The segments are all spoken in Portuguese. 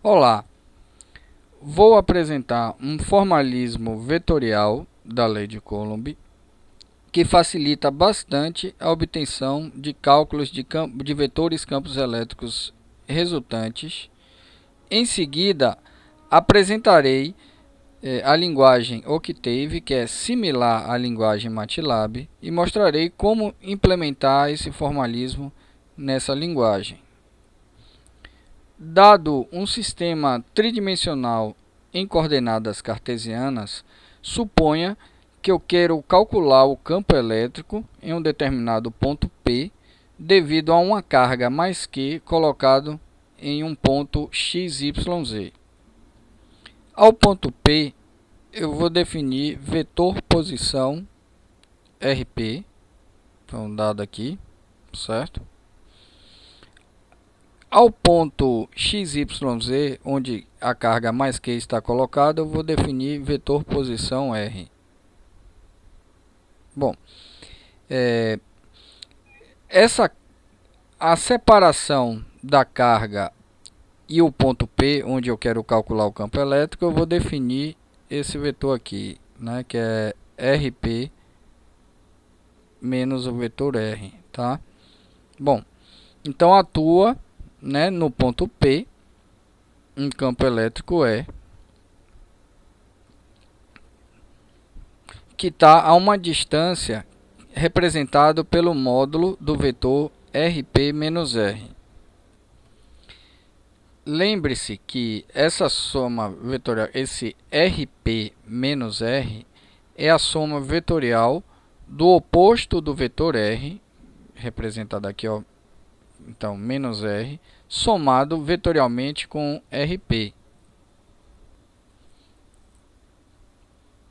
Olá, vou apresentar um formalismo vetorial da lei de Coulomb que facilita bastante a obtenção de cálculos de vetores campos elétricos resultantes. Em seguida, apresentarei a linguagem Octave, que é similar à linguagem MATLAB, e mostrarei como implementar esse formalismo nessa linguagem. Dado um sistema tridimensional em coordenadas cartesianas, suponha que eu quero calcular o campo elétrico em um determinado ponto P devido a uma carga mais Q colocado em um ponto XYZ. Ao ponto P, eu vou definir vetor posição RP, então dado aqui, certo? Ao ponto XYZ, onde a carga mais Q está colocada, eu vou definir vetor posição R. Bom, a separação da carga e o ponto P, onde eu quero calcular o campo elétrico, eu vou definir esse vetor aqui, né, que é RP menos o vetor R, tá? Bom, então atua, né, no ponto P um campo elétrico E que está a uma distância representado pelo módulo do vetor RP menos R. Lembre-se que essa soma vetorial, esse RP menos R, é a soma vetorial do oposto do vetor R, representado aqui, ó, então, menos R, somado vetorialmente com RP.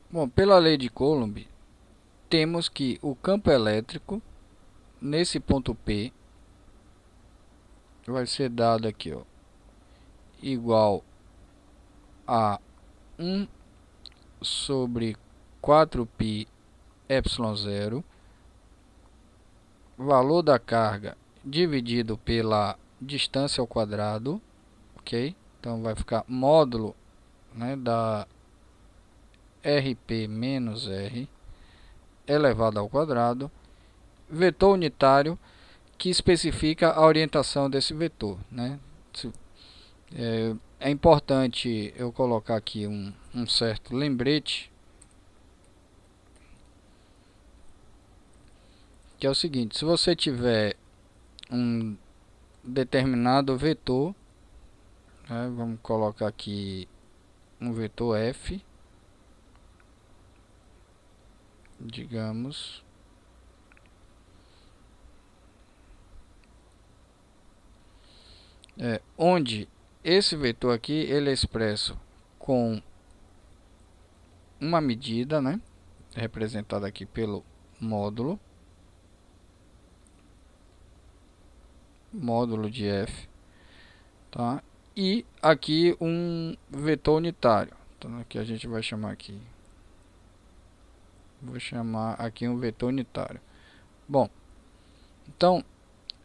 Bom, pela lei de Coulomb, temos que o campo elétrico nesse ponto P vai ser dado aqui, ó, igual a 1 sobre 4π epsilon zero, valor da carga dividido pela distância ao quadrado, ok? Então vai ficar módulo, né, da RP menos R elevado ao quadrado, vetor unitário que especifica a orientação desse vetor, né? É importante eu colocar aqui um certo lembrete, que é o seguinte: se você tiver um determinado vetor, né, vamos colocar aqui um vetor F, digamos, onde esse vetor aqui ele é expresso com uma medida, né, representada aqui pelo módulo de F, tá? E aqui um vetor unitário. Então aqui a gente vai chamar aqui, vou chamar aqui um vetor unitário. Bom, então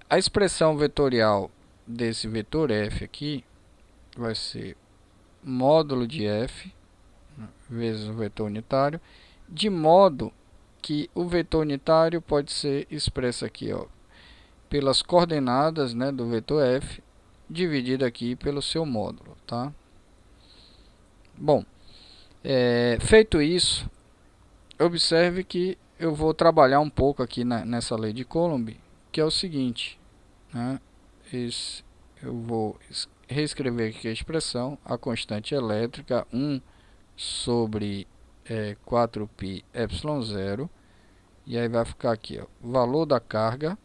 a expressão vetorial desse vetor F aqui vai ser módulo de F vezes o vetor unitário, de modo que o vetor unitário pode ser expresso aqui, ó, pelas coordenadas, né, do vetor F, dividido aqui pelo seu módulo, tá? Bom, feito isso, observe que eu vou trabalhar um pouco aqui nessa lei de Coulomb, que é o seguinte, né? Eu vou reescrever aqui a expressão, a constante elétrica 1 sobre 4π epsilon zero, e aí vai ficar aqui, ó, valor da carga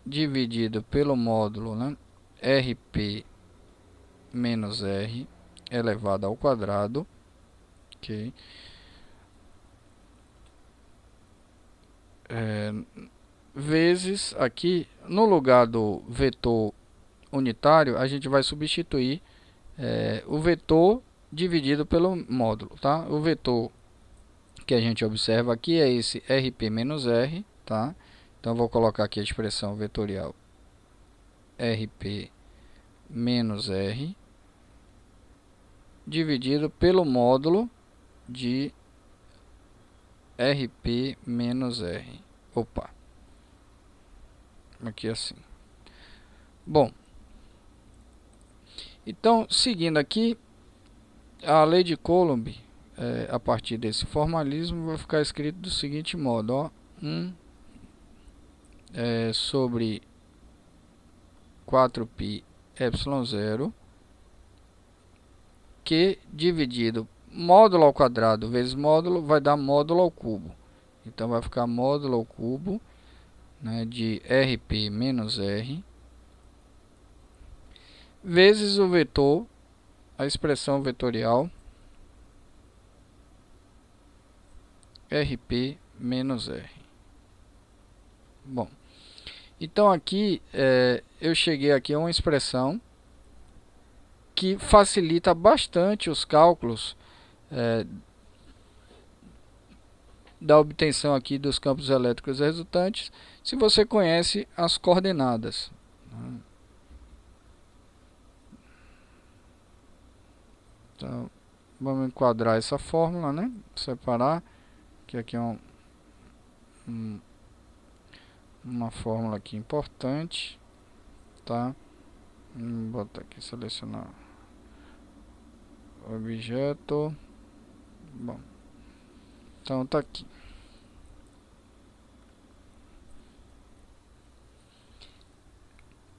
dividido pelo módulo, né, RP menos R elevado ao quadrado, ok? Vezes aqui, no lugar do vetor unitário, a gente vai substituir o vetor dividido pelo módulo, tá? O vetor que a gente observa aqui é esse RP menos R, tá? Então vou colocar aqui a expressão vetorial RP menos R dividido pelo módulo de RP menos R. Opa, aqui assim. Bom, então seguindo aqui, a lei de Coulomb, a partir desse formalismo, vai ficar escrito do seguinte modo, ó, 1 sobre 4π epsilon 0, que dividido módulo ao quadrado vezes módulo vai dar módulo ao cubo. Então vai ficar módulo ao cubo, né, de RP menos R vezes o vetor, a expressão vetorial RP menos R. Bom, então aqui eu cheguei aqui a uma expressão que facilita bastante os cálculos da obtenção aqui dos campos elétricos resultantes, se você conhece as coordenadas. Então, vamos enquadrar essa fórmula, né? Separar, que aqui é uma fórmula aqui importante, tá? Vou botar aqui, selecionar objeto. Bom, então tá aqui.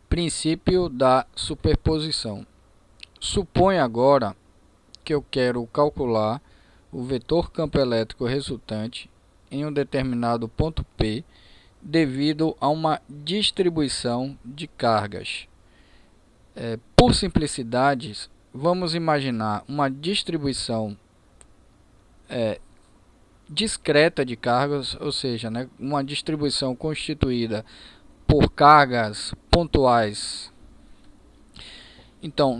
Princípio da superposição. Suponha agora que eu quero calcular o vetor campo elétrico resultante em um determinado ponto P devido a uma distribuição de cargas. Por simplicidade, vamos imaginar uma distribuição discreta de cargas, ou seja, né, uma distribuição constituída por cargas pontuais. Então,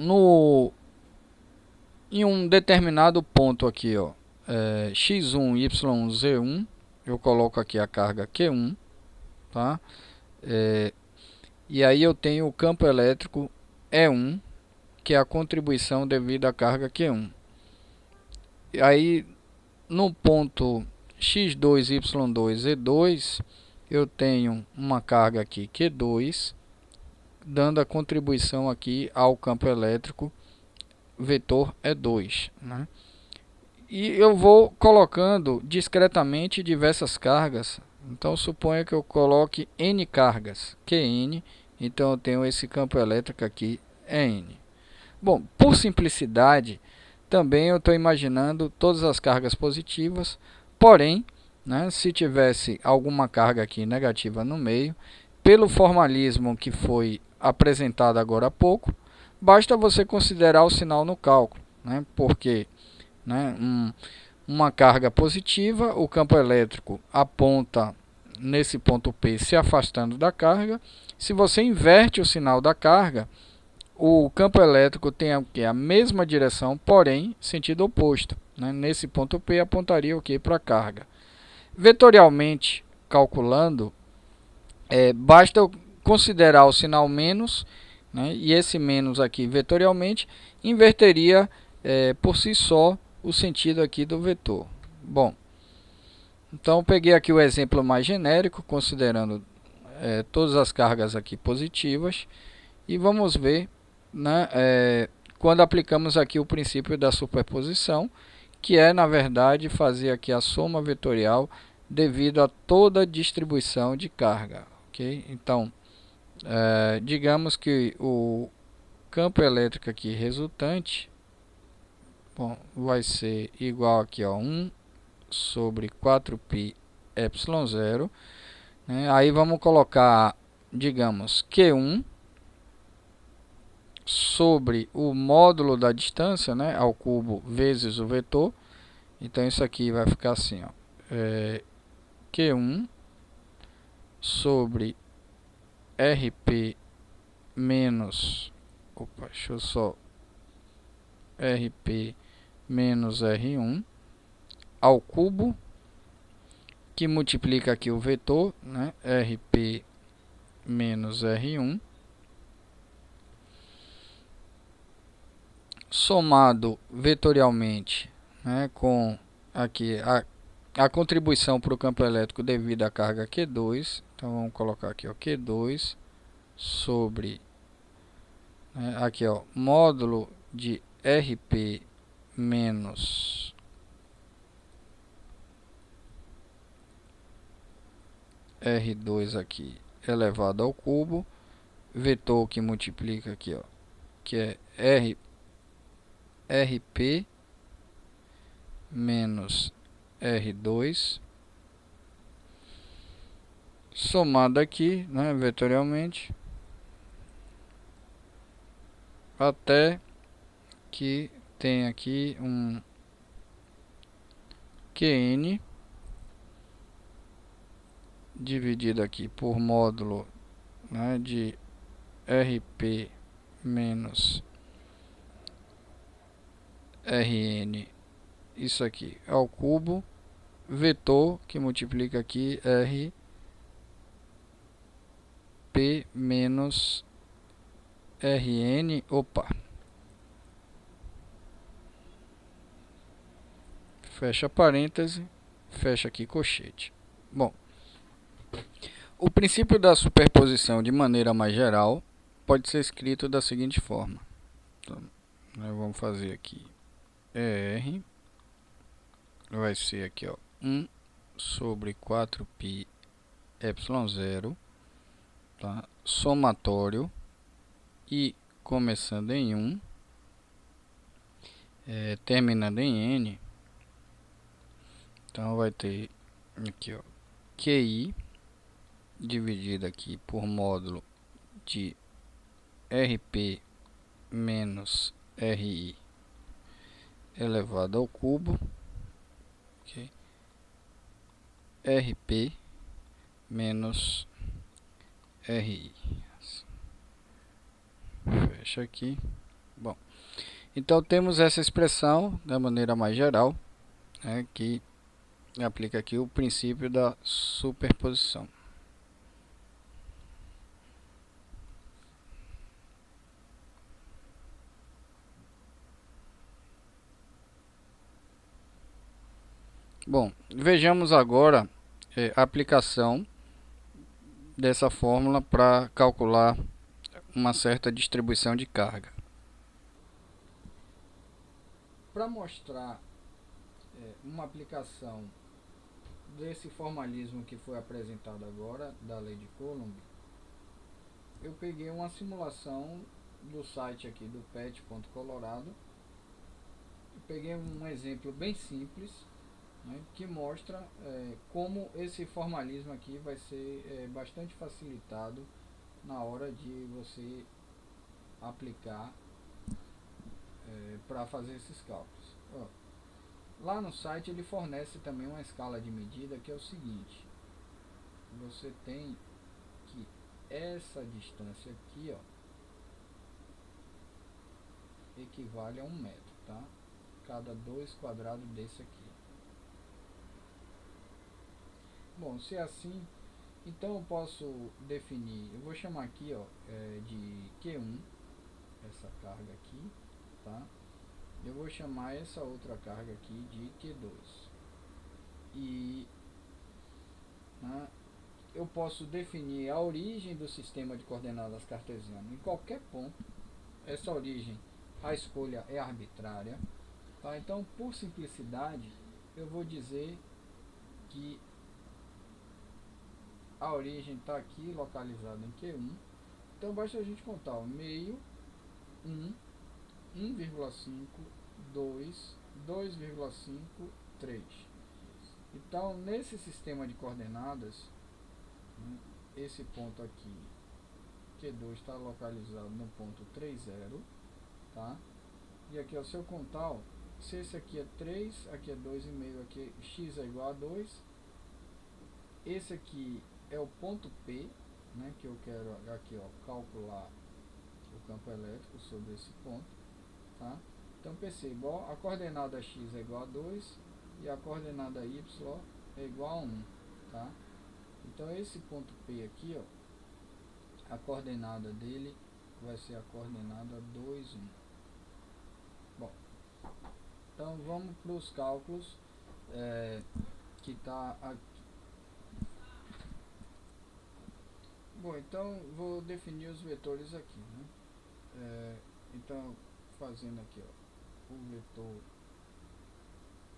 em um determinado ponto aqui, ó, x1, y1, z1, eu coloco aqui a carga Q1, tá? E aí eu tenho o campo elétrico E1, que é a contribuição devido à carga Q1. E aí, no ponto x2, y2, z2, eu tenho uma carga aqui Q2, dando a contribuição aqui ao campo elétrico vetor E2, né? E eu vou colocando discretamente diversas cargas. Então suponha que eu coloque N cargas, Qn, então eu tenho esse campo elétrico aqui, N. Bom, por simplicidade, também eu estou imaginando todas as cargas positivas, porém, né, se tivesse alguma carga aqui negativa no meio, pelo formalismo que foi apresentado agora há pouco, basta você considerar o sinal no cálculo, né, porque, né, uma carga positiva, o campo elétrico aponta nesse ponto P se afastando da carga. Se você inverte o sinal da carga, o campo elétrico tem a mesma direção, porém sentido oposto, né? Nesse ponto P apontaria o que para a carga. Vetorialmente calculando, basta eu considerar o sinal menos, né? E esse menos aqui vetorialmente inverteria por si só o sentido aqui do vetor. Bom, então eu peguei aqui o exemplo mais genérico, considerando todas as cargas aqui positivas, e vamos ver, né, quando aplicamos aqui o princípio da superposição, que é na verdade fazer aqui a soma vetorial devido a toda a distribuição de carga, ok? Então, digamos que o campo elétrico aqui resultante, bom, vai ser igual aqui a 1 sobre 4π epsilon 0, né? Aí vamos colocar, digamos, Q1 sobre o módulo da distância, né, ao cubo vezes o vetor. Então isso aqui vai ficar assim, ó, Q1 sobre RP menos, deixa eu só, RP menos R1 ao cubo, que multiplica aqui o vetor, né, RP menos R1, somado vetorialmente, né, com aqui a contribuição para o campo elétrico devido à carga Q2. Então vamos colocar aqui, ó, Q2 sobre, né, aqui, ó, módulo de RP menos R2 aqui elevado ao cubo, vetor que multiplica aqui, ó, que é RP menos R2 somado aqui, né, vetorialmente, até que tem aqui um Qn dividido aqui por módulo, né, de RP menos Rn, isso aqui ao cubo, vetor que multiplica aqui RP menos Rn, opa, fecha parêntese, fecha aqui colchete. Bom, o princípio da superposição de maneira mais geral pode ser escrito da seguinte forma. Então, vamos fazer aqui R vai ser aqui, ó, 1 sobre 4π epsilon 0, tá? Somatório e começando em 1, terminando em n. Então vai ter aqui, ó, QI dividido aqui por módulo de RP menos RI elevado ao cubo, okay? RP menos RI. Fecha aqui. Bom, então temos essa expressão da maneira mais geral, né, que aplica aqui o princípio da superposição. Bom, vejamos agora a aplicação dessa fórmula para calcular uma certa distribuição de carga. Para mostrar uma aplicação desse formalismo que foi apresentado agora, da lei de Coulomb, eu peguei uma simulação do site aqui do PET.colorado. Peguei um exemplo bem simples, né, que mostra como esse formalismo aqui vai ser bastante facilitado na hora de você aplicar para fazer esses cálculos. Ó, lá no site ele fornece também uma escala de medida que é o seguinte: você tem que essa distância aqui, ó, equivale a 1 metro, tá? Cada 2 quadrados desse aqui. Bom, se é assim, então eu posso definir, eu vou chamar aqui, ó, de Q1, essa carga aqui, tá? Eu vou chamar essa outra carga aqui de Q2. E, né, eu posso definir a origem do sistema de coordenadas cartesiano em qualquer ponto. Essa origem, a escolha é arbitrária, tá? Então, por simplicidade, eu vou dizer que a origem está aqui localizada em Q1. Então basta a gente contar o meio, 1, 1,5, 2, 2,5, 3. Então nesse sistema de coordenadas, esse ponto aqui, Q2, está localizado no ponto 3, 0, tá? E aqui, ó, se eu contar, ó, se esse aqui é 3, aqui é 2,5, aqui x é igual a 2, esse aqui é o ponto P, né, que eu quero aqui, ó, calcular o campo elétrico sobre esse ponto, tá? Então perceba, ó, a coordenada x é igual a 2 e a coordenada y é igual a 1, tá? Então esse ponto P aqui, ó, a coordenada dele vai ser a coordenada 2, 1. Então vamos para os cálculos que está aqui. Bom, então vou definir os vetores aqui, né? Então fazendo aqui, ó, o vetor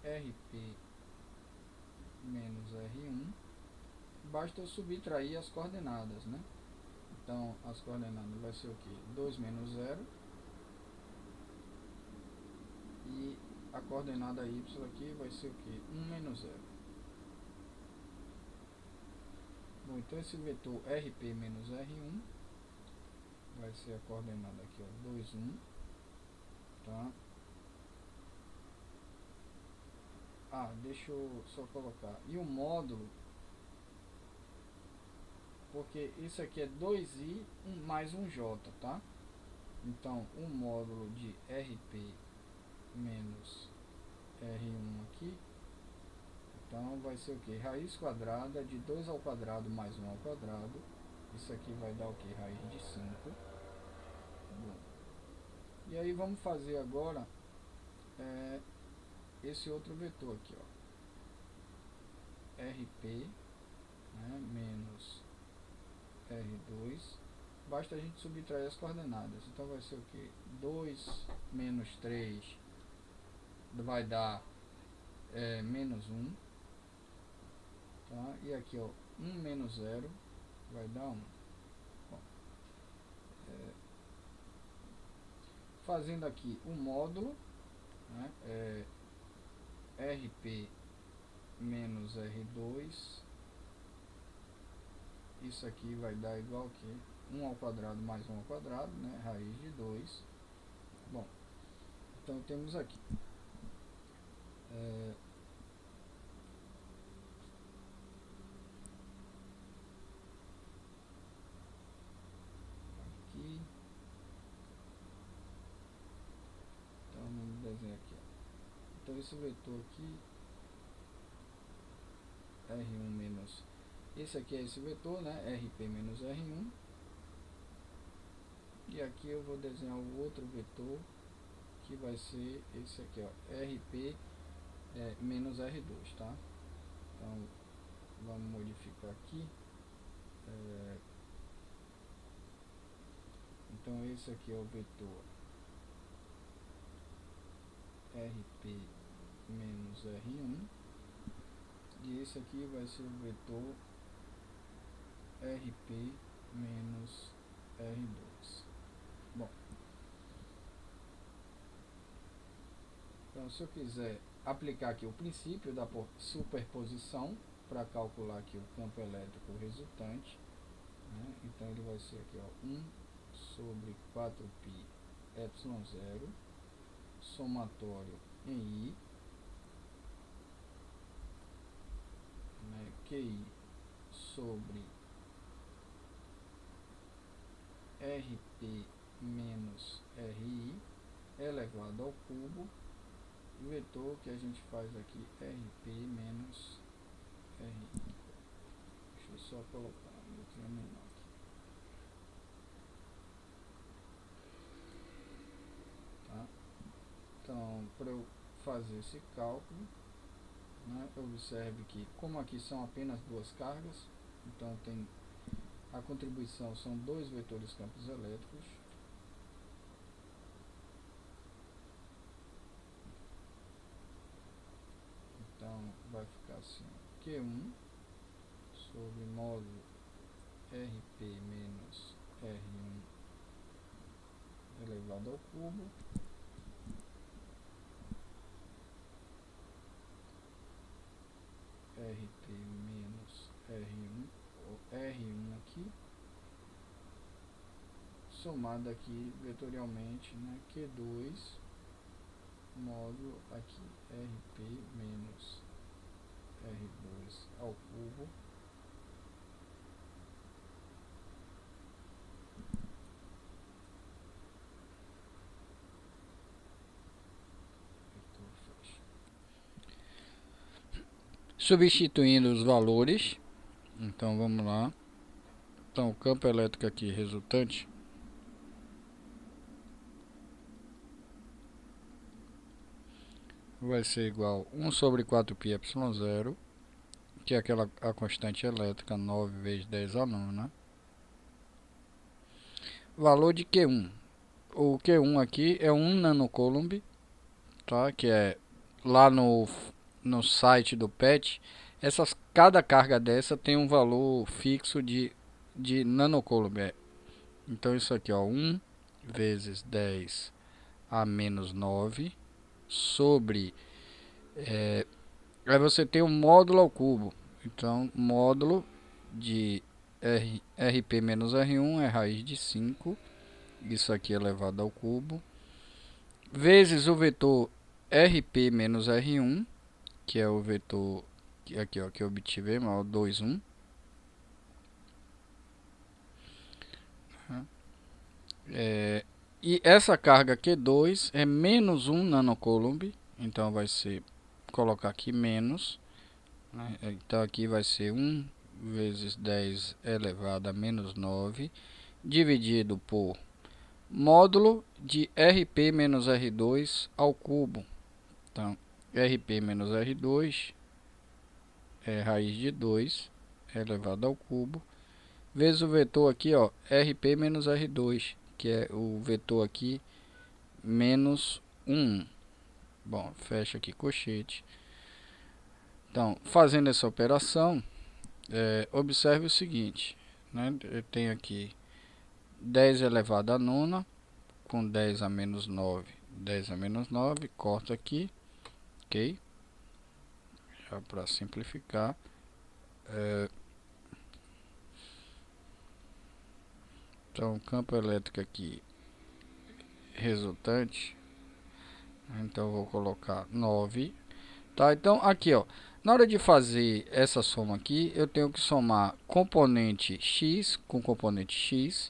RP menos R1, basta eu subtrair as coordenadas, né? Então as coordenadas vai ser o que? 2 menos 0, e a coordenada y aqui vai ser o que? 1 menos 0. Bom, então esse vetor RP menos R1 vai ser a coordenada aqui, ó, 2, 1, tá? Deixa eu só colocar. E o módulo, porque isso aqui é 2i mais um j, tá? Então, o módulo de RP menos R1 aqui, então vai ser o que? Raiz quadrada de 2 ao quadrado mais 1 ao quadrado. Isso aqui vai dar o que? Raiz de 5. Bom, e aí vamos fazer agora esse outro vetor aqui, ó, RP, né, menos R2. Basta a gente subtrair as coordenadas. Então vai ser o que? 2 menos 3 vai dar menos 1, tá? E aqui, ó, 1 menos 0 vai dar 1. Bom, fazendo aqui o módulo, né, RP menos R2, isso aqui vai dar igual que 1 ao quadrado mais 1 ao quadrado, né, raiz de 2. Bom, então temos aqui aqui, então vamos desenhar aqui, ó. Então esse vetor aqui, R1 menos, esse aqui é esse vetor, né, RP menos R1, e aqui eu vou desenhar o outro vetor, que vai ser esse aqui, ó, RP menos R2, tá? Então vamos modificar aqui. Então esse aqui é o vetor RP menos R1, e esse aqui vai ser o vetor RP menos R2. Bom, então se eu quiser aplicar aqui o princípio da superposição para calcular aqui o campo elétrico resultante, né? Então ele vai ser aqui, ó, 1 sobre 4π ε0 somatório em I, né, QI sobre RP menos RI elevado ao cubo, o vetor que a gente faz aqui, RP menos RI. Deixa eu só colocar um pouquinho menor aqui. Tá? Então, para eu fazer esse cálculo, né, observe que, como aqui são apenas duas cargas, então tem a contribuição são dois vetores campos elétricos. Então vai ficar assim, Q1 sobre módulo RP menos R1 elevado ao cubo RP menos R1, ou R1 aqui, somado aqui vetorialmente, né, Q2 módulo aqui RP menos R2 ao cubo substituindo os valores. Então vamos lá. Então o campo elétrico aqui resultante vai ser igual a 1 sobre 4πy0, que é a constante elétrica, 9 vezes 10 a nona. Valor de Q1. O Q1 aqui é 1 nanocoulomb, tá? Que é lá no site do PET. Cada carga dessa tem um valor fixo de nanocoulomb. Então isso aqui, ó, 1 vezes 10 a menos 9 sobre... aí você tem um módulo ao cubo. Então, módulo de RP menos R1 é raiz de 5. Isso aqui é elevado ao cubo. Vezes o vetor RP menos R1, que é o vetor aqui, ó, que eu obtivemos, ó, 2, 1. E essa carga Q2 é menos 1 nanocoulomb. Então vai ser, colocar aqui menos, né? Então aqui vai ser 1 vezes 10 elevado a menos 9, dividido por módulo de RP menos R2 ao cubo. Então, RP menos R2 é raiz de 2 elevado ao cubo, vezes o vetor aqui, ó, RP menos R2, que é o vetor aqui, menos 1. Bom, fecha aqui colchete. Então, fazendo essa operação, observe o seguinte, né? Eu tenho aqui 10 elevado a nona, com 10 a menos 9, 10 a menos 9, corta aqui, ok? Já para simplificar. Então, campo elétrico aqui, resultante, então vou colocar 9, tá? Então, aqui, ó, na hora de fazer essa soma aqui, eu tenho que somar componente x com componente x,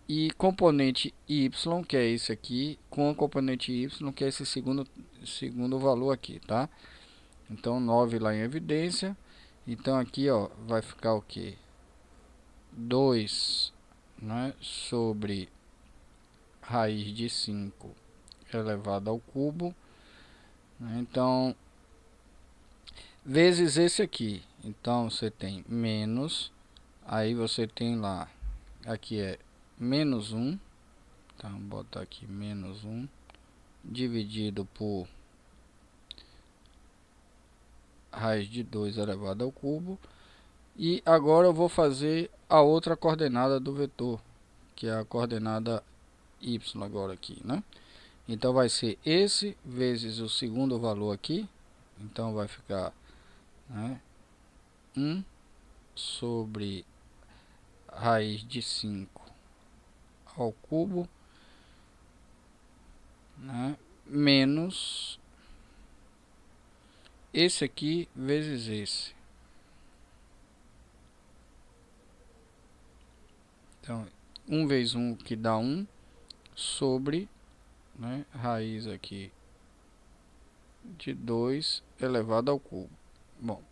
e componente y, que é esse aqui, com o componente y, que é esse segundo valor aqui, tá? Então, 9 lá em evidência. Então, aqui, ó, vai ficar o que? 2, né, sobre raiz de 5 elevado ao cubo. Então, vezes esse aqui. Então, você tem menos, aí você tem lá, aqui é menos 1. Então, vou botar aqui menos 1, dividido por raiz de 2 elevado ao cubo. E agora eu vou fazer a outra coordenada do vetor, que é a coordenada y agora aqui, né? Então vai ser esse vezes o segundo valor aqui. Então vai ficar, né, 1 sobre raiz de 5 ao cubo, né, menos esse aqui vezes esse. Então, 1 vezes 1 que dá 1 sobre, né, raiz aqui de 2 elevado ao cubo. Bom,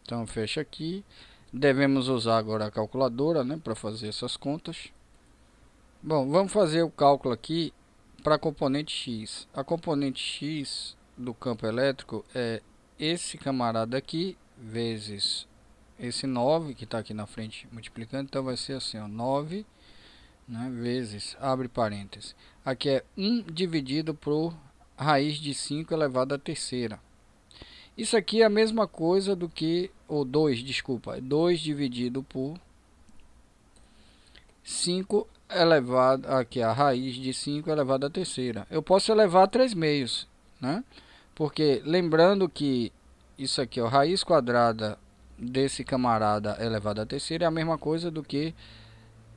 então fecha aqui. Devemos usar agora a calculadora, né, para fazer essas contas. Bom, vamos fazer o cálculo aqui para a componente x. A componente x do campo elétrico é esse camarada aqui vezes esse 9 que está aqui na frente multiplicando. Então vai ser assim, ó, 9, né, vezes, abre parênteses, aqui é 1 dividido por raiz de 5 elevado à terceira. Isso aqui é a mesma coisa do que, ou 2, desculpa, 2 dividido por 5 elevado, aqui a raiz de 5 elevado à terceira. Eu posso elevar a 3 meios, né? Porque lembrando que isso aqui, ó, raiz quadrada desse camarada elevado à terceira é a mesma coisa do que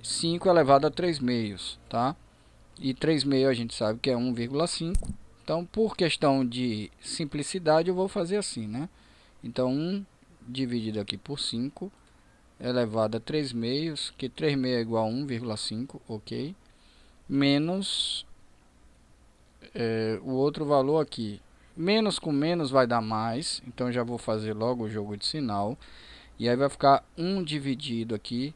5 elevado a 3 meios, tá? E 3 meios a gente sabe que é 1,5. Então, por questão de simplicidade, eu vou fazer assim, né? Então, 1 dividido aqui por 5 elevado a 3 meios, que 3 meios é igual a 1,5, ok? Menos o outro valor aqui. Menos com menos vai dar mais, então já vou fazer logo o jogo de sinal. E aí vai ficar 1 dividido aqui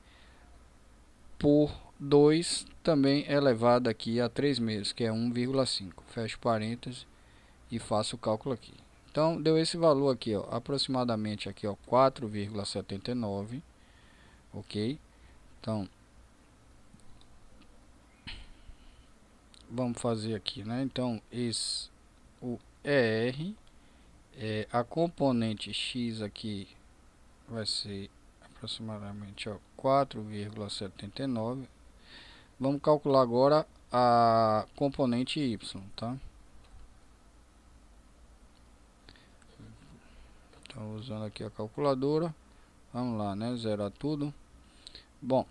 por 2 também elevado aqui a 3 meios, que é 1,5. Fecho parênteses e faço o cálculo aqui. Então deu esse valor aqui, ó, aproximadamente aqui, ó, 4,79, ok? Então vamos fazer aqui, né? Então o ER a componente X aqui vai ser aproximadamente, ó, 4,79. Vamos calcular agora a componente Y, tá? Então usando aqui a calculadora, vamos lá, né? Zerar tudo. Bom,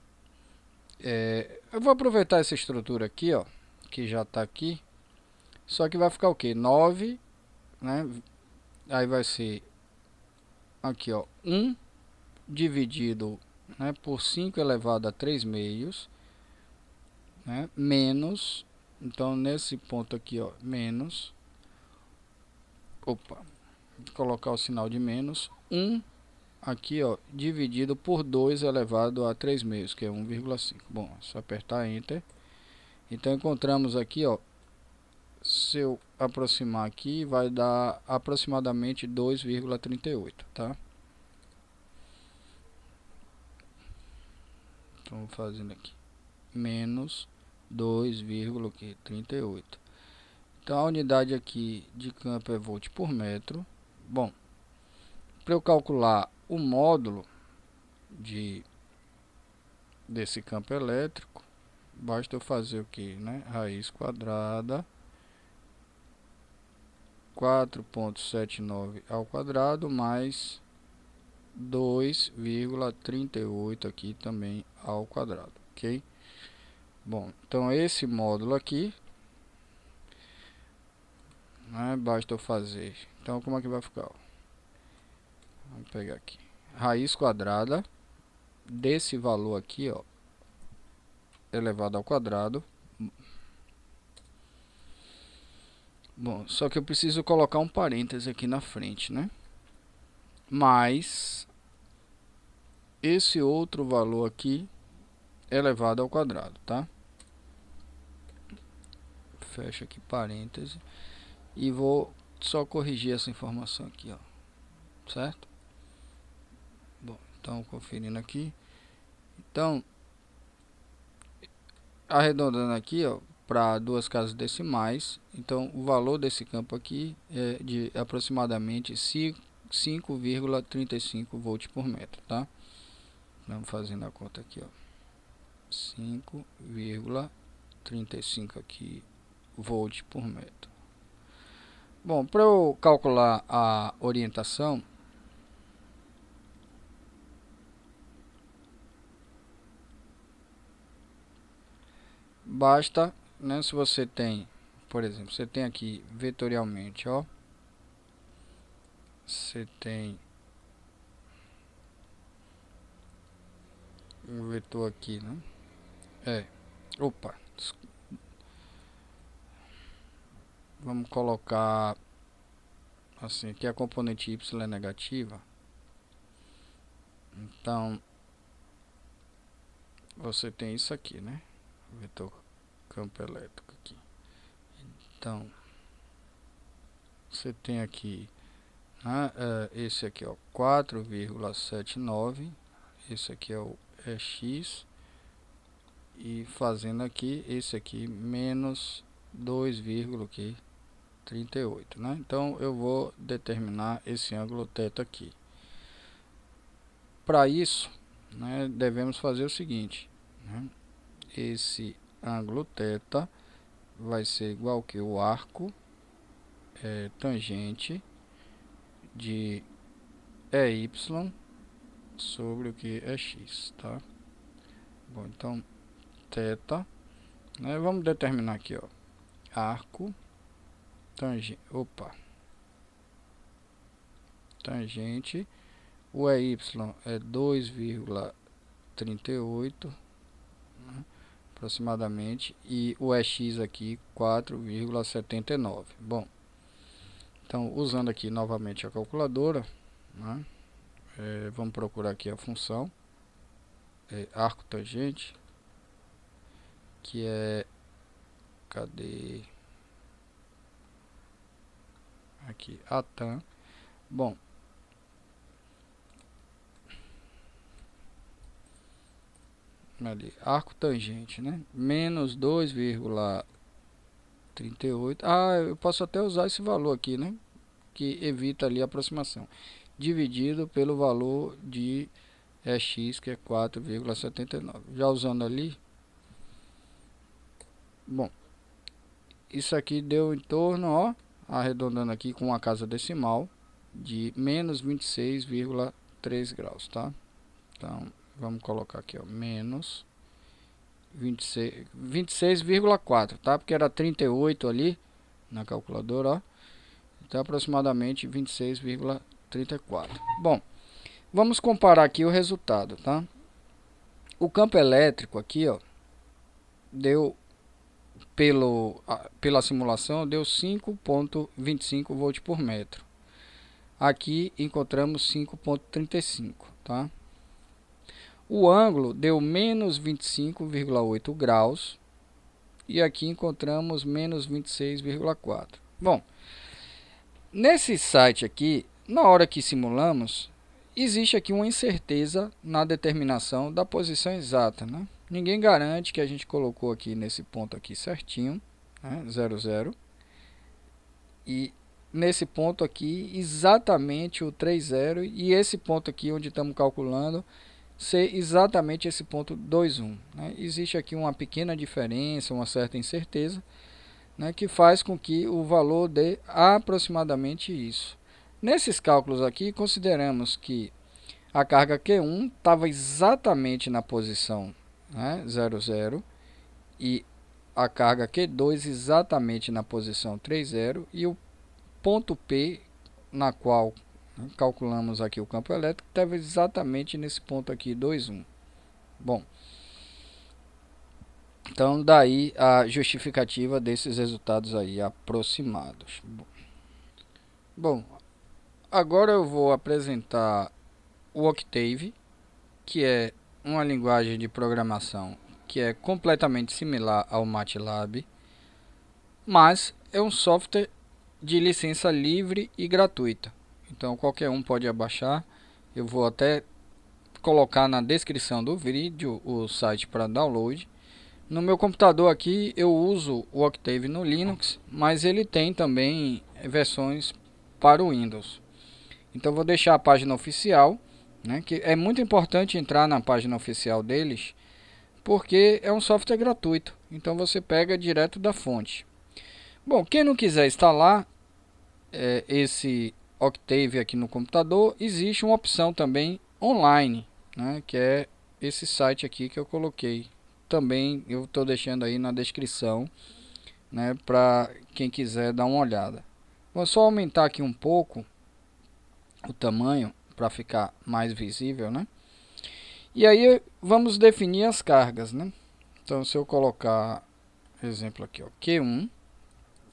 eu vou aproveitar essa estrutura aqui, ó, que já está aqui. Só que vai ficar o que? 9, né? Aí vai ser aqui, ó, 1 dividido, né, por 5 elevado a 3 meios, né, menos, então nesse ponto aqui, ó, menos, opa, vou colocar o sinal de menos, 1 aqui, ó, dividido por 2 elevado a 3 meios, que é 1,5. Bom, é só apertar Enter. Então encontramos aqui, ó, se eu aproximar aqui, vai dar aproximadamente 2,38, tá? Então fazendo aqui, menos 2,38. Então a unidade aqui de campo é volt por metro. Bom, para eu calcular o módulo desse campo elétrico, basta eu fazer o que, né? Raiz quadrada 4,79 ao quadrado mais 2,38 aqui também ao quadrado, ok? Bom, então esse módulo aqui, né, basta eu fazer. Então como é que vai ficar? Vamos pegar aqui, raiz quadrada desse valor aqui, ó, elevado ao quadrado. Bom, só que eu preciso colocar um parêntese aqui na frente, né? Mais esse outro valor aqui elevado ao quadrado, tá? Fecha aqui parêntese e vou só corrigir essa informação aqui, ó, certo? Bom, então conferindo aqui, então arredondando aqui, ó, para duas casas decimais, então o valor desse campo aqui é de aproximadamente 5,35 volts por metro, tá? Vamos fazendo a conta aqui, ó, 5,35 aqui volts por metro. Bom, para eu calcular a orientação, basta, né, se você tem, por exemplo, você tem aqui vetorialmente, ó, você tem um vetor aqui, né? Opa, vamos colocar assim, que a componente y é negativa. Então você tem isso aqui, né? Vetor campo elétrico aqui. Então você tem aqui, né, esse aqui, ó, 4,79. Esse aqui é o x, e fazendo aqui esse aqui menos 2,38, né? Então eu vou determinar esse ângulo θ aqui. Para isso, né, devemos fazer o seguinte, né? Esse ângulo θ vai ser igual que o arco tangente de EY sobre o que é x, tá? Bom, então θ, né, vamos determinar aqui, ó, arco tangente, o EY é 2,38, né, aproximadamente, e o EX aqui 4,79. Bom, então usando aqui novamente a calculadora, né, vamos procurar aqui a função arco tangente, que é, cadê? aqui a tan. Bom, ali, arco tangente, né? Menos 2,38. Ah, eu posso até usar esse valor aqui, né? Que evita ali a aproximação. Dividido pelo valor de x, que é 4,79. Já usando ali. Bom, isso aqui deu em torno, ó, arredondando aqui com uma casa decimal, de menos 26,3 graus, tá? Então, vamos colocar aqui, ó, menos 26,4, tá? Porque era 38 ali na calculadora, ó. Então, aproximadamente 26,34. Bom, vamos comparar aqui o resultado, tá? O campo elétrico aqui, ó, deu pela simulação deu 5,25 volts por metro. Aqui encontramos 5,35, tá? O ângulo deu menos 25,8 graus e aqui encontramos menos 26,4. Bom, nesse site aqui, na hora que simulamos, existe aqui uma incerteza na determinação da posição exata, né? Ninguém garante que a gente colocou aqui nesse ponto aqui certinho, né? 00. E nesse ponto aqui exatamente o 30 e esse ponto aqui onde estamos calculando ser exatamente esse ponto 21, né? Existe aqui uma pequena diferença, uma certa incerteza, né, que faz com que o valor dê aproximadamente isso. Nesses cálculos aqui, consideramos que a carga Q1 estava exatamente na posição, né, 00 e a carga Q2 exatamente na posição 30 e o ponto P na qual calculamos aqui o campo elétrico estava exatamente nesse ponto aqui 21. Bom, então daí a justificativa desses resultados aí aproximados. Bom, agora eu vou apresentar o Octave, que é uma linguagem de programação que é completamente similar ao MATLAB, mas é um software de licença livre e gratuita. Então qualquer um pode abaixar. Eu vou até colocar na descrição do vídeo o site para download. No meu computador aqui eu uso o Octave no Linux, mas ele tem também versões para o Windows. Então vou deixar a página oficial, né, que é muito importante entrar na página oficial deles, porque é um software gratuito. Então você pega direto da fonte. Bom, quem não quiser instalar esse Octave aqui no computador, existe uma opção também online, né, que é esse site aqui que eu coloquei. Também eu estou deixando aí na descrição, né, para quem quiser dar uma olhada. Vou só aumentar aqui um pouco o tamanho para ficar mais visível, né? E aí vamos definir as cargas, né? Então se eu colocar, exemplo aqui, ó, Q1,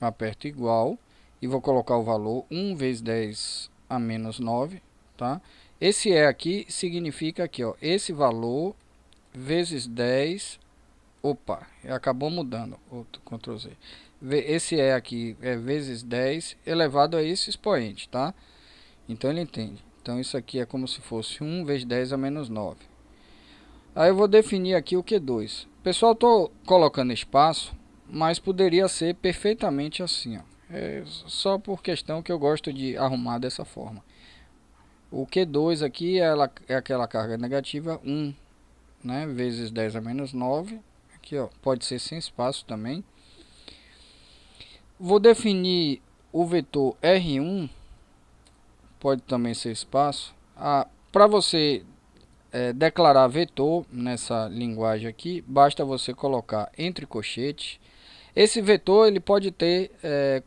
aperto igual e vou colocar o valor 1 vezes 10 a menos 9, tá? Esse aqui significa aqui, ó, esse valor vezes 10. Opa, acabou mudando. Outro Ctrl Z. Esse aqui é vezes 10 elevado a esse expoente, tá? Então ele entende. Então isso aqui é como se fosse 1 vezes 10 a menos 9. Aí eu vou definir aqui o Q2. Pessoal, estou colocando espaço, mas poderia ser perfeitamente assim, ó. É só por questão que eu gosto de arrumar dessa forma. O Q2 aqui é aquela carga negativa 1, né, vezes 10 a menos 9. Aqui, ó, pode ser sem espaço também. Vou definir o vetor R1, pode também ser espaço. Para você declarar vetor nessa linguagem aqui, basta você colocar entre colchetes. Esse vetor ele pode ter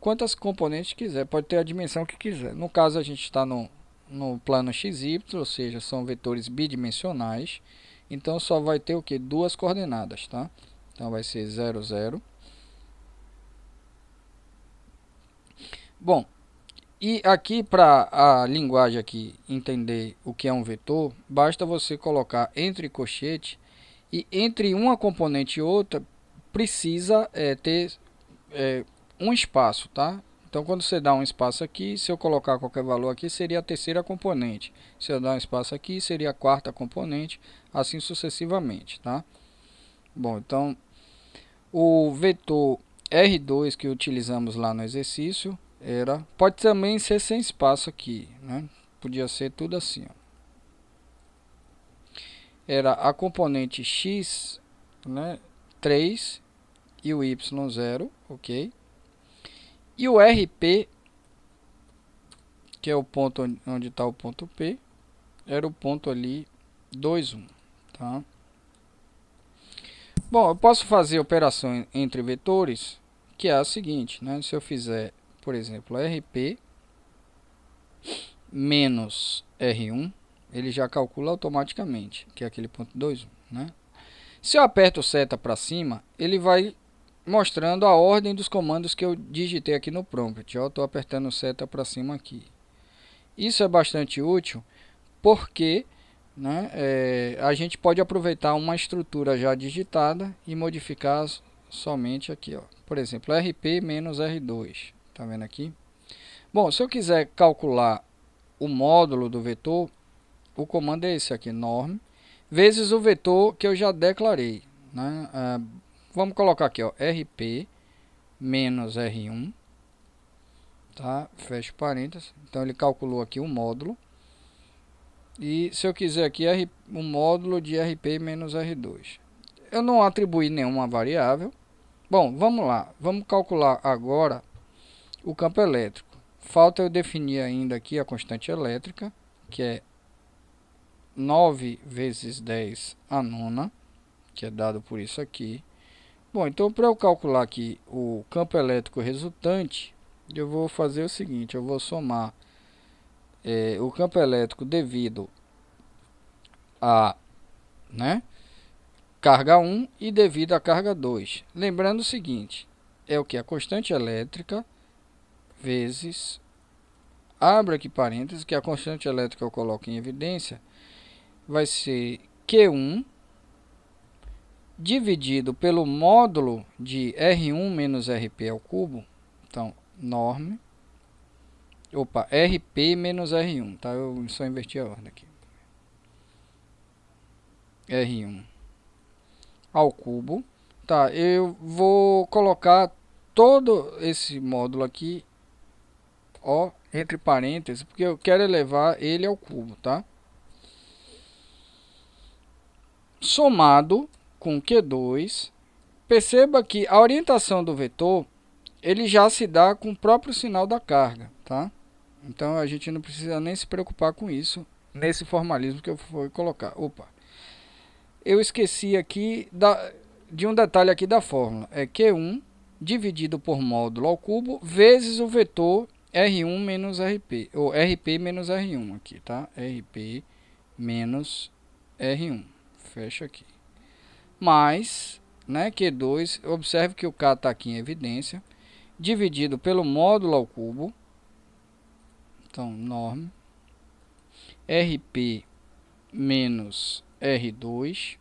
quantas componentes quiser, pode ter a dimensão que quiser. No caso a gente está no plano XY, ou seja, são vetores bidimensionais. Então só vai ter o que? Duas coordenadas, tá? Então vai ser 0, 0. Bom, e aqui para a linguagem aqui entender o que é um vetor, basta você colocar entre colchete e entre uma componente e outra precisa ter um espaço, tá? Então, quando você dá um espaço aqui, se eu colocar qualquer valor aqui, seria a terceira componente. Se eu dar um espaço aqui, seria a quarta componente, assim sucessivamente, tá? Bom, então, o vetor R2 que utilizamos lá no exercício pode também ser sem espaço aqui, né? Podia ser tudo assim, ó. Era a componente x, né, 3 e o y 0, ok? E o RP, que é o ponto onde está o ponto P, era o ponto ali 2, 1, tá? Bom, eu posso fazer operações entre vetores, que é a seguinte, né? Se eu fizer, por exemplo, RP menos R1, ele já calcula automaticamente, que é aquele ponto 2, 1, né? Se eu aperto seta para cima, ele vai mostrando a ordem dos comandos que eu digitei aqui no prompt. Eu estou apertando seta para cima aqui. Isso é bastante útil porque, né, a gente pode aproveitar uma estrutura já digitada e modificar somente aqui, ó. Por exemplo, RP menos R2. Tá vendo aqui? Bom, se eu quiser calcular o módulo do vetor, o comando é esse aqui, norm, vezes o vetor que eu já declarei, né? Vamos colocar aqui, ó, RP menos R1, tá? Fecha parênteses. Então ele calculou aqui o módulo. E se eu quiser aqui um módulo de RP menos R2. Eu não atribuí nenhuma variável. Bom, vamos lá. Vamos calcular agora o campo elétrico. Falta eu definir ainda aqui a constante elétrica, que é 9 vezes 10 a nona, que é dado por isso aqui. Bom, então para eu calcular aqui o campo elétrico resultante, eu vou fazer o seguinte, eu vou somar o campo elétrico devido a, né, carga 1 e devido à carga 2. Lembrando o seguinte, é o que? A constante elétrica vezes, abre aqui parênteses, que a constante elétrica eu coloco em evidência, vai ser Q1 dividido pelo módulo de R1 menos RP ao cubo. Então, norm, RP menos R1, tá? Eu só inverti a ordem aqui. R1 ao cubo. Tá, eu vou colocar todo esse módulo aqui, ó, entre parênteses, porque eu quero elevar ele ao cubo, tá? Somado com Q2, perceba que a orientação do vetor, ele já se dá com o próprio sinal da carga, tá? Então a gente não precisa nem se preocupar com isso, nesse formalismo que eu vou colocar. Opa, eu esqueci aqui de um detalhe aqui da fórmula, é Q1 dividido por módulo ao cubo, vezes o vetor R1 menos RP, ou RP menos R1 aqui, tá? RP menos R1, fecha aqui. Mais, né, Q2, observe que o K está aqui em evidência, dividido pelo módulo ao cubo, então, norm, RP menos R2,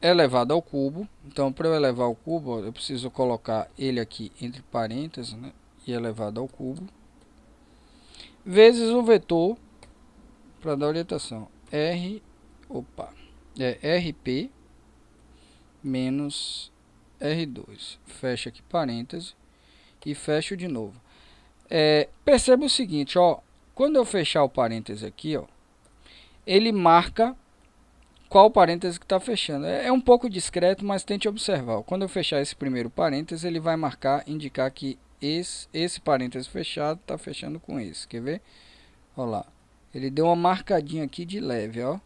elevado ao cubo. Então, para eu elevar ao cubo, eu preciso colocar ele aqui entre parênteses, né, e elevado ao cubo, vezes o vetor, para dar orientação, RP menos R2. Fecha aqui parênteses e fecho de novo. Perceba o seguinte, ó, quando eu fechar o parênteses aqui, ó, ele marca qual parênteses que está fechando. É um pouco discreto, mas tente observar. Quando eu fechar esse primeiro parênteses, ele vai indicar que esse parênteses fechado está fechando com esse. Quer ver? Olha lá. Ele deu uma marcadinha aqui de leve, ó.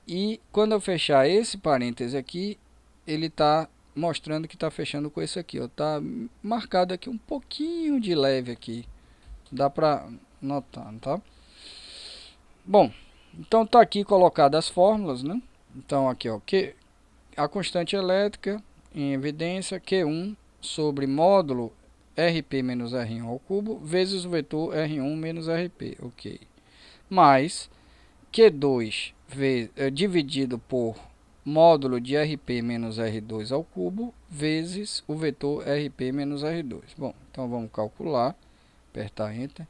E quando eu fechar esse parênteses aqui, ele está mostrando que está fechando com esse aqui, ó. Tá marcado aqui um pouquinho de leve aqui. Dá para notar, tá? Bom, então tá aqui colocadas as fórmulas, né? Então aqui, ó, que a constante elétrica em evidência, Q1 sobre módulo RP menos R1 ao cubo, vezes o vetor R1 menos RP, ok. Mais Q2 dividido por módulo de RP menos R2 ao cubo vezes o vetor RP menos R2. Bom, então vamos calcular, apertar Enter.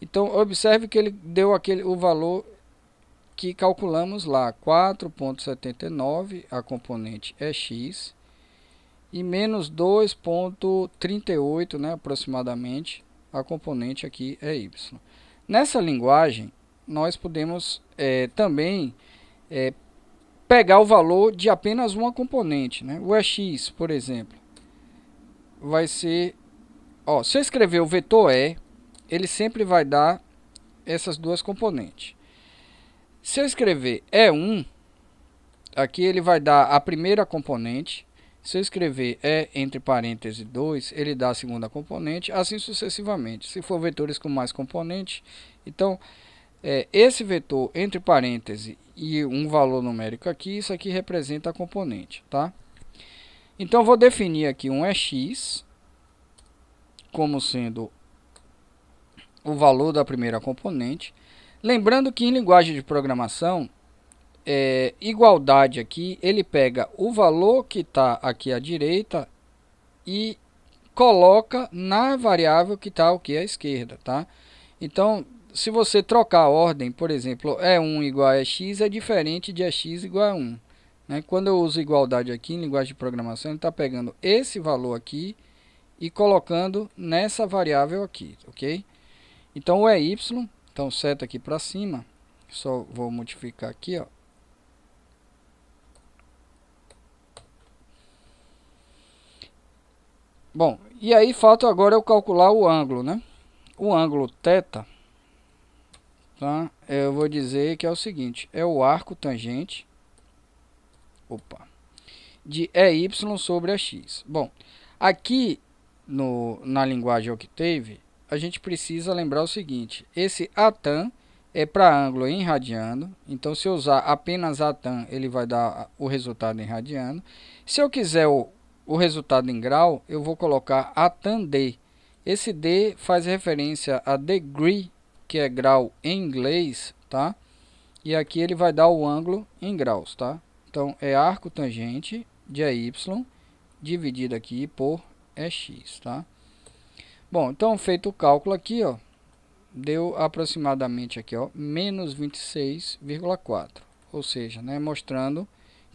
Então observe que ele deu o valor que calculamos lá, 4,79, a componente é x, e menos 2,38, né, aproximadamente, a componente aqui é y. Nessa linguagem, nós podemos também pegar o valor de apenas uma componente, né? O x, por exemplo, vai ser... Ó, se eu escrever o vetor E, ele sempre vai dar essas duas componentes. Se eu escrever E1, aqui ele vai dar a primeira componente. Se eu escrever E entre parênteses 2, ele dá a segunda componente, assim sucessivamente. Se for vetores com mais componentes, então esse vetor entre parênteses e um valor numérico aqui, isso aqui representa a componente, tá? Então vou definir aqui um x como sendo o valor da primeira componente. Lembrando que em linguagem de programação, igualdade aqui, ele pega o valor que está aqui à direita e coloca na variável que está aqui à esquerda, tá? Então, se você trocar a ordem, por exemplo, E1 igual a x é diferente de x igual a 1. Né? Quando eu uso igualdade aqui em linguagem de programação, ele está pegando esse valor aqui e colocando nessa variável aqui, ok? Então o EY, então seta aqui para cima, só vou modificar aqui, ó. Bom, e aí falta agora eu calcular o ângulo, né? O ângulo θ, tá? Eu vou dizer que é o seguinte, é o arco tangente, de EY sobre AX. Bom, aqui na linguagem Octave, a gente precisa lembrar o seguinte, esse ATAN é para ângulo em radiano, então se eu usar apenas ATAN, ele vai dar o resultado em radiano. Se eu quiser o resultado em grau, eu vou colocar ATAN D. Esse D faz referência a degree, que é grau em inglês, tá? E aqui ele vai dar o ângulo em graus, tá? Então é arco tangente de EY dividido aqui por EX, tá? Bom, então feito o cálculo aqui, ó, deu aproximadamente aqui, ó, menos 26,4, ou seja, né, mostrando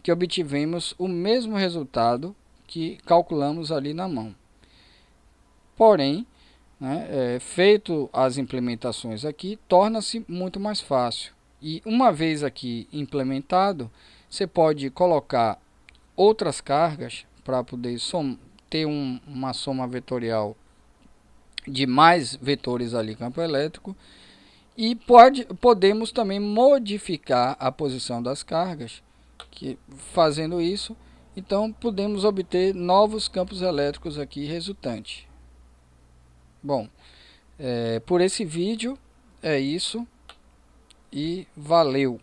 que obtivemos o mesmo resultado que calculamos ali na mão. Porém, né, feito as implementações aqui, torna-se muito mais fácil. E uma vez aqui implementado, você pode colocar outras cargas para poder ter uma soma vetorial de mais vetores ali campo elétrico, e podemos também modificar a posição das cargas, que fazendo isso, então podemos obter novos campos elétricos aqui resultante. Bom, por esse vídeo é isso e valeu!